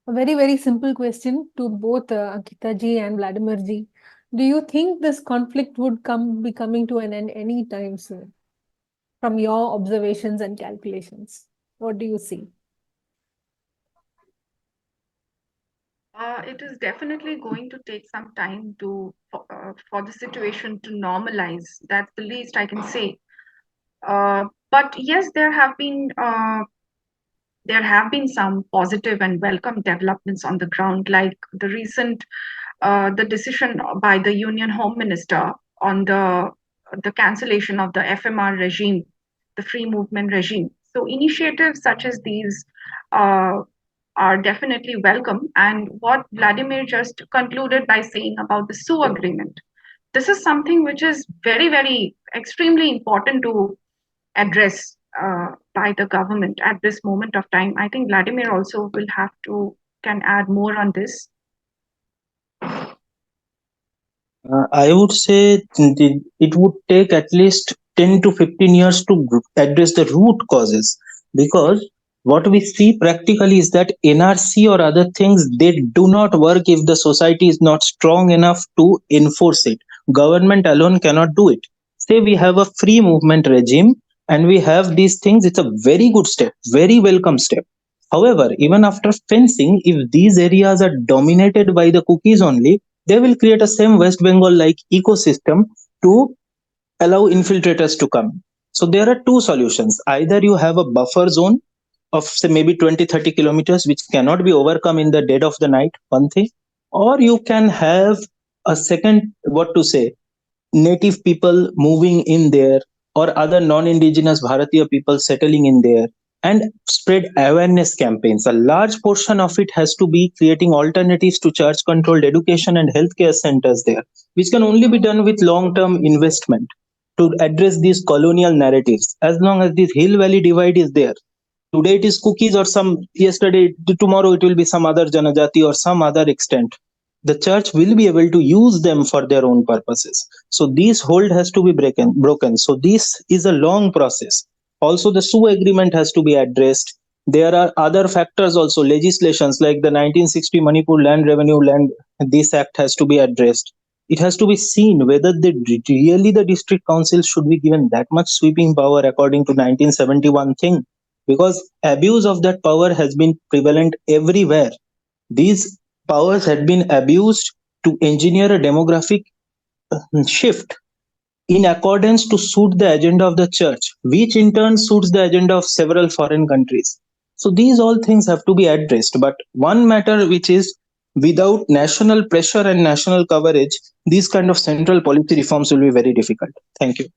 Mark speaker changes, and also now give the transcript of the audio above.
Speaker 1: A very, very simple question to both Ankita ji and Vladimir ji. Do you think this conflict would be coming to an end anytime soon? From your observations and calculations, what do you see?
Speaker 2: It is definitely going to take some time for the situation to normalize. That's the least I can say. But yes, there have been some positive and welcome developments on the ground, like the decision by the Union Home Minister on the cancellation of the FMR regime, the free movement regime. So initiatives such as these uh, are definitely welcome. And what Vladimir just concluded by saying about the SU agreement, this is something which is very, very extremely important to address by the government at this moment of time. I think Vladimir also will have to can add more on this.
Speaker 3: I would say it would take at least 10 to 15 years to address the root causes, because what we see practically is that NRC or other things, they do not work if the society is not strong enough to enforce it. Government alone cannot do it. Say we have a free movement regime and we have these things, it's a very good step, very welcome step. However, even after fencing, if these areas are dominated by the cookies only, they will create a same West Bengal like ecosystem to allow infiltrators to come. So there are two solutions. Either you have a buffer zone of say maybe 20-30 kilometers which cannot be overcome in the dead of the night, one thing, or you can have a second, what to say, native people moving in there or other non-indigenous Bharatiya people settling in there and spread awareness campaigns. A large portion of it has to be creating alternatives to church controlled education and healthcare centers there, which can only be done with long-term investment to address these colonial narratives. As long as this hill valley divide is there, today it is cookies or some, yesterday, tomorrow it will be some other janajati or some other extent, the church will be able to use them for their own purposes. So this hold has to be broken. So this is a long process. Also the SU agreement has to be addressed. There are other factors also, legislations like the 1960 Manipur land revenue land, this act has to be addressed. It has to be seen whether really the district council should be given that much sweeping power according to 1971 thing, because abuse of that power has been prevalent everywhere. These powers had been abused to engineer a demographic shift in accordance to suit the agenda of the church, which in turn suits the agenda of several foreign countries. So these all things have to be addressed. But one matter which is, without national pressure and national coverage, these kind of central policy reforms will be very difficult. Thank you.